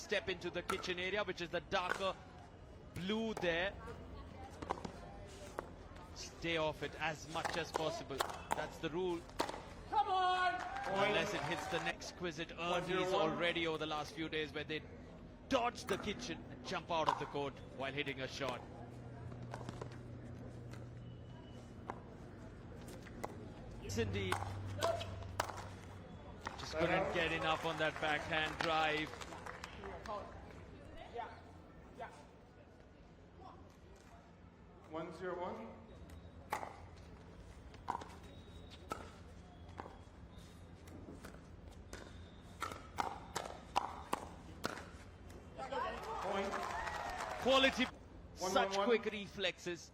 step into the kitchen area, which is the darker blue there. Stay off it as much as possible. That's the rule. Come on! Unless it hits the exquisite earlies already over the last few days where they dodge the kitchen and jump out of the court while hitting a shot. Yes, indeed. Just couldn't get enough on that backhand drive. Yeah. 1-0-1. Point. Quality, such 1-1-1. quick reflexes.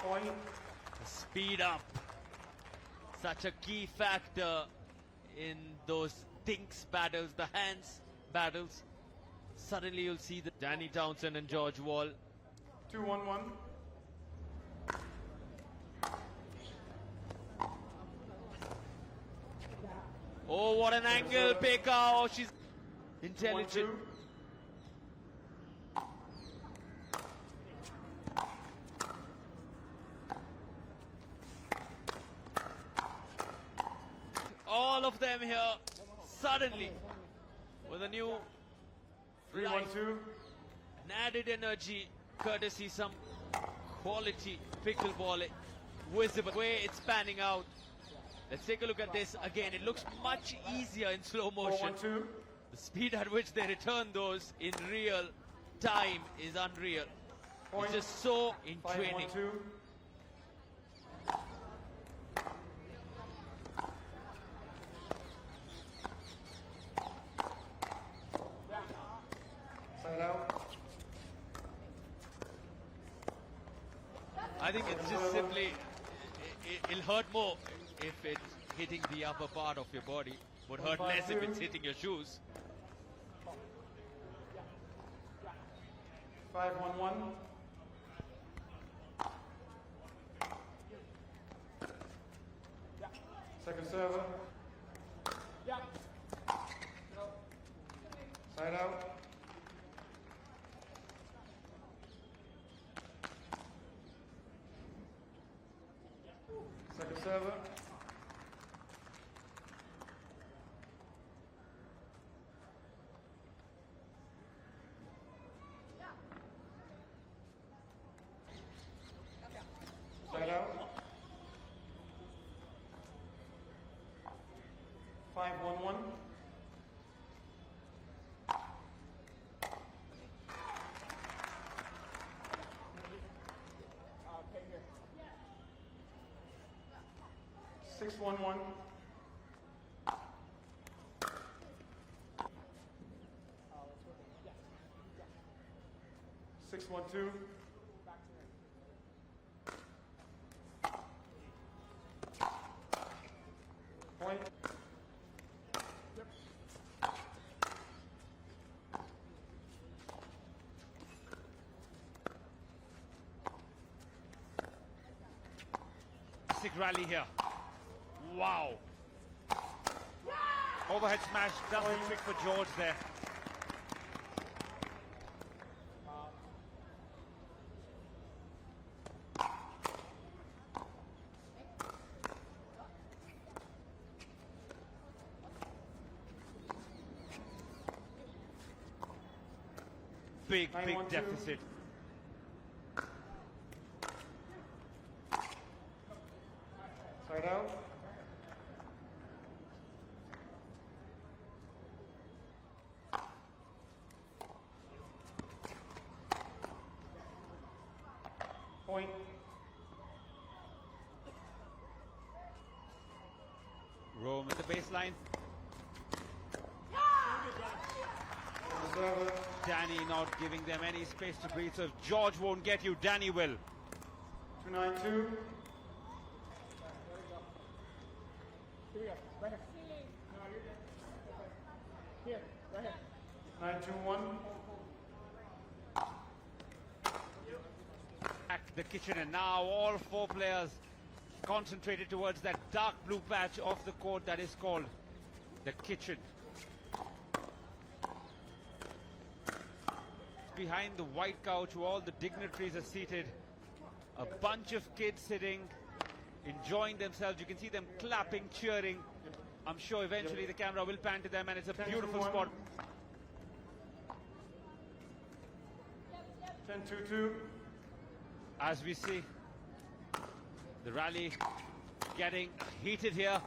Point. Speed up. Such a key factor in those thinks battles, the hands battles. Suddenly you'll see the Danny Townsend and George Wall. 2-1-1. Oh, what an angle pick out. She's intelligent. 1-2. All of them here suddenly with a new life 3-1-2. and added energy, courtesy some quality pickleball visible. The way it's panning out. Let's take a look at this again. It looks much easier in slow motion. 4-1-2. The speed at which they return those in real time is unreal. Point. It's just so in training. 5-1-2. Side out. I think it's just simply, it'll hurt more if it's hitting the upper part of your body. Would hurt less if it's hitting your shoes. 5-1-1. Second server. Side out. Second server. Side out. 5-1-1. Okay, here. 6-1-1. Yeah. 6-1-2. Back to him. Point. Classic rally here. Wow. Overhead smash does the trick for George there. Big 9-1-2. deficit. Side out. Point. Rome at the baseline. Server. Danny not giving them any space to breathe. So if George won't get you, Danny will. 2-9-2. Here we go. Right here. No, you're good. Okay. Here, right here. 9-2-1. Back the kitchen, and now all four players concentrated towards that dark blue patch of the court that is called the kitchen. Behind the white couch where all the dignitaries are seated, a bunch of kids sitting, enjoying themselves. You can see them clapping, cheering. I'm sure eventually the camera will pan to them, and it's a beautiful spot. 10-2-2. As we see the rally getting heated here.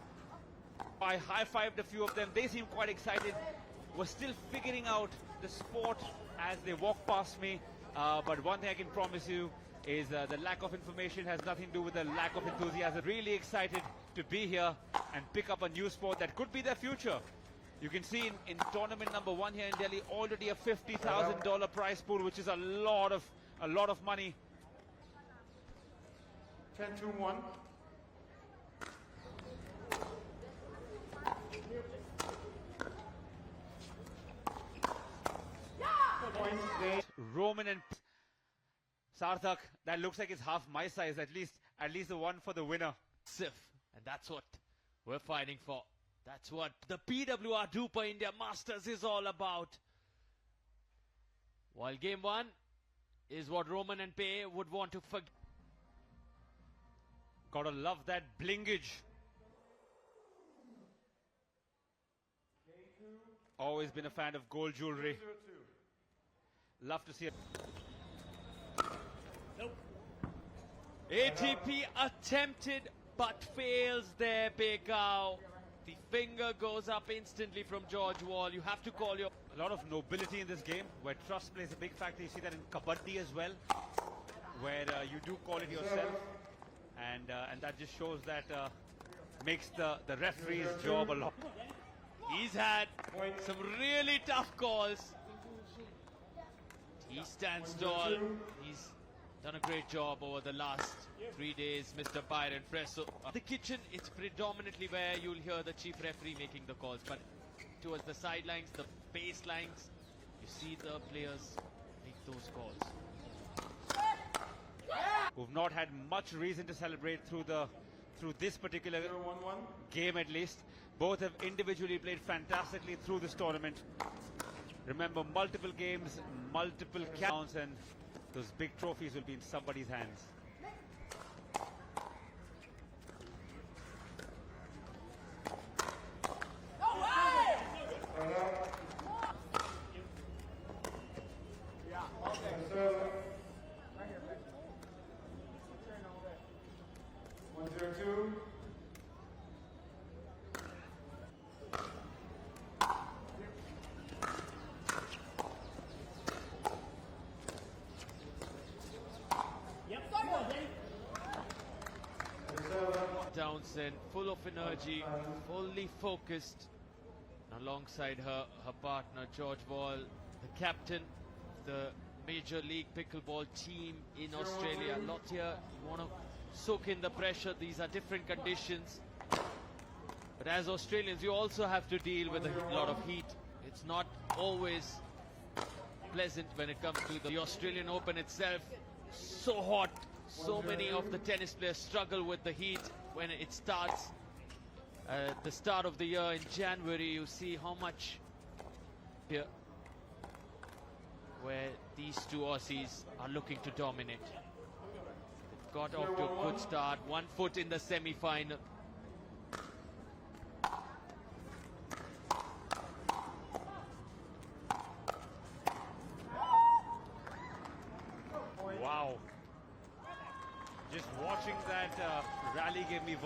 I high-fived a few of them. They seem quite excited. We're still figuring out the sport as they walk past me. But one thing I can promise you is the lack of information has nothing to do with the lack of enthusiasm. Really excited to be here and pick up a new sport that could be their future. You can see in tournament number 1 here in Delhi, already a $50,000 prize pool, which is a lot of money. 10-2-1. Roman and Sarthak, that looks like it's half my size, at least the one for the winner. Sif, and that's what we're fighting for. That's what the PWR DUPR India Masters is all about. While game 1 is what Roman and Pei would want to forget. Gotta love that blingage. Always been a fan of gold jewelry. Love to see it. ATP attempted but fails there, Bekau. The finger goes up instantly from George Wall. You have to call your... A lot of nobility in this game, where trust plays a big factor. You see that in kabaddi as well, where you do call it yourself. And that just shows that makes the referee's job a lot. He's had some really tough calls. He stands tall. He's done a great job over the last 3 days, Mr. Byron Fresso. The kitchen, it's predominantly where you'll hear the chief referee making the calls, but towards the sidelines, the baselines, you see the players make those calls. Who've not had much reason to celebrate through this particular game at least. Both have individually played fantastically through this tournament. Remember, multiple games, multiple counts, and those big trophies will be in somebody's hands. Townsend, full of energy, fully focused. Alongside her partner, George Wall, the captain of the Major League Pickleball team in Australia. A lot here, you want to soak in the pressure. These are different conditions. But as Australians, you also have to deal with a lot of heat. It's not always pleasant when it comes to the Australian Open itself. So hot. So many of the tennis players struggle with the heat when it starts. At the start of the year in January, you see how much here where these two Aussies are looking to dominate. They've got off to a good start, 1 foot in the semi-final. Wow. Just watching that rally gave me...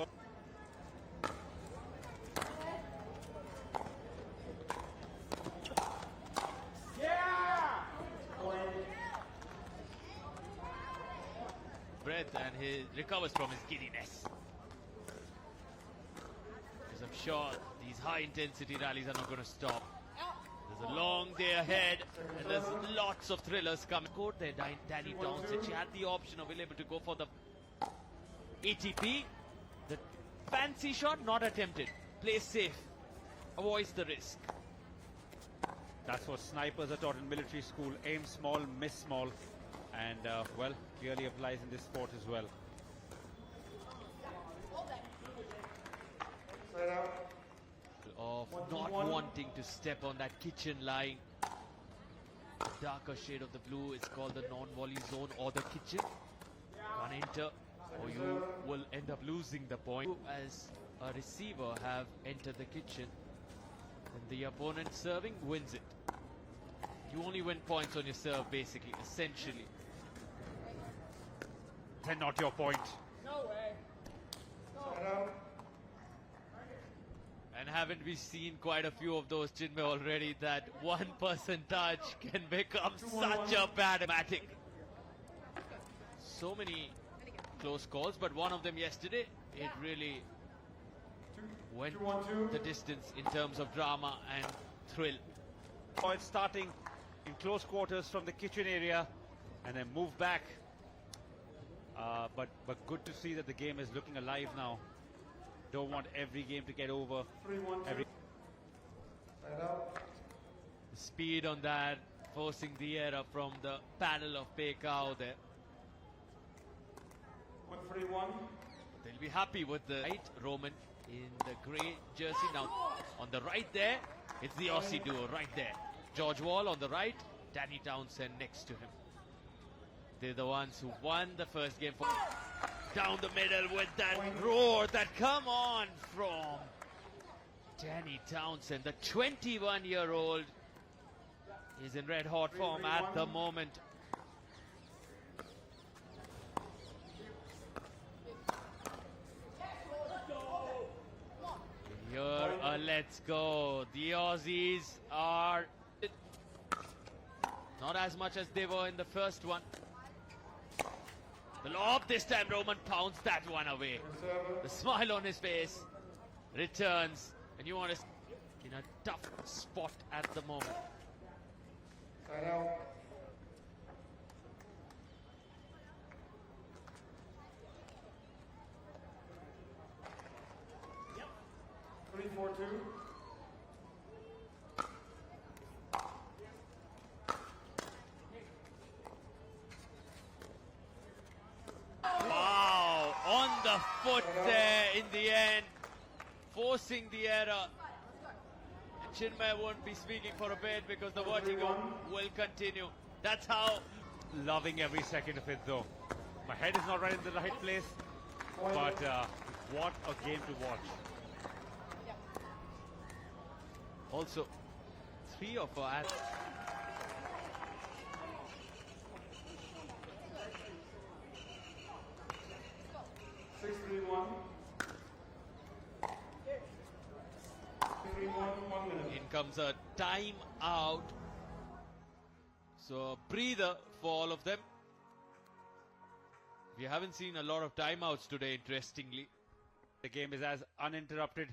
breath, and he recovers from his giddiness. Because I'm sure these high-intensity rallies are not going to stop. There's a long day ahead, and there's lots of thrillers coming. Scored there, Danny Townsend. She had the option available to go for the ATP. The fancy shot, not attempted. Play safe. Avoids the risk. That's what snipers are taught in military school. Aim small, miss small. and well, clearly applies in this sport as well. Side out. Of 1-1. not wanting to step on that kitchen line. The darker shade of the blue is called the non-volley zone or the kitchen. Can't enter or you will end up losing the point. As a receiver have entered the kitchen, and the opponent serving wins it. You only win points on your serve, basically, essentially. And not your point. No way. Side out. And haven't we seen quite a few of those, Chinmay, already, that one-person touch can become such a bad matic. So many close calls, but one of them yesterday, it really went 2-1-2. the distance in terms of drama and thrill. Points starting in close quarters from the kitchen area and then move back. But good to see that the game is looking alive now. Don't want every game to get over. 3-1-2. Every Side out. The speed on that, forcing the error from the panel of Pekao there. 1-3-1. They'll be happy with the right Roman in the grey jersey. Now, on the right there, it's the Aussie duo right there. George Wall on the right, Danny Townsend next to him. They're the ones who won the first game. Down the middle with that roar that come on from Danny Townsend. The 21-year-old is in red hot form at the moment. Here, let's go. The Aussies are not as much as they were in the first one. The lob this time, Roman pounds that one away. The smile on his face returns, and you want to in a tough spot at the moment. Side out. Yep. 3-4-2. Wow, on the foot there in the end, forcing the error. And Chinmay won't be speaking for a bit because the vertigo will continue. That's how. loving every second of it though. My head is not right in the right place, but what a game to watch. Also, 3 of our athletes. 6-3-1. 3-1, 1 minute. In comes a timeout. So a breather for all of them. We haven't seen a lot of timeouts today, interestingly. The game is as uninterrupted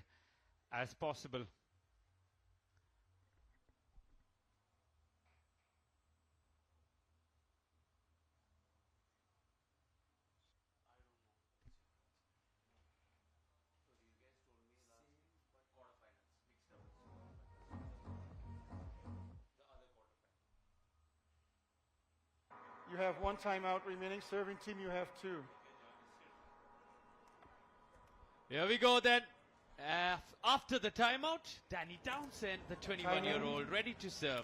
as possible. You have 1 timeout remaining. Serving team, you have 2. Here we go then. After the timeout, Danny Townsend, the 21-year-old, ready to serve.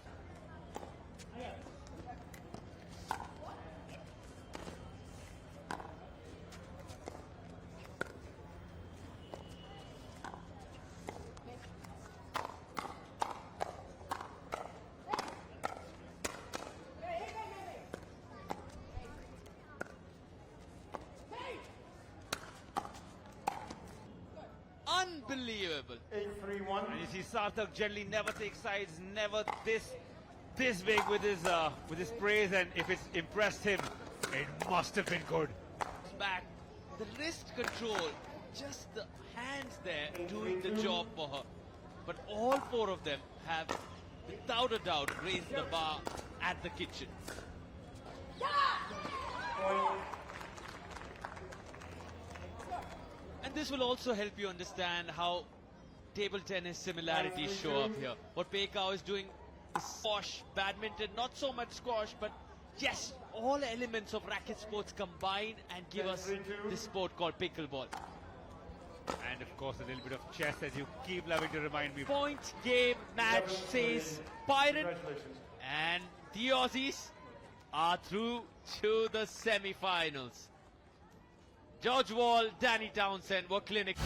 Unbelievable. 8-3-1. And you see Sarthak generally never takes sides, never this big with his praise, and if it's impressed him, it must have been good. Back, the wrist control, just the hands there doing the job for her. But all 4 of them have, without a doubt, raised the bar at the kitchen. Point. And this will also help you understand how table tennis similarities show up here. What Pekao is doing is squash, badminton, not so much squash, but Yes, all elements of racket sports combine and give us this sport called pickleball. And of course, a little bit of chess, as you keep loving to remind me. Point game match says Byron, Congratulations. and the Aussies are through to the semi-finals. George Wall, Danny Townsend were clinical.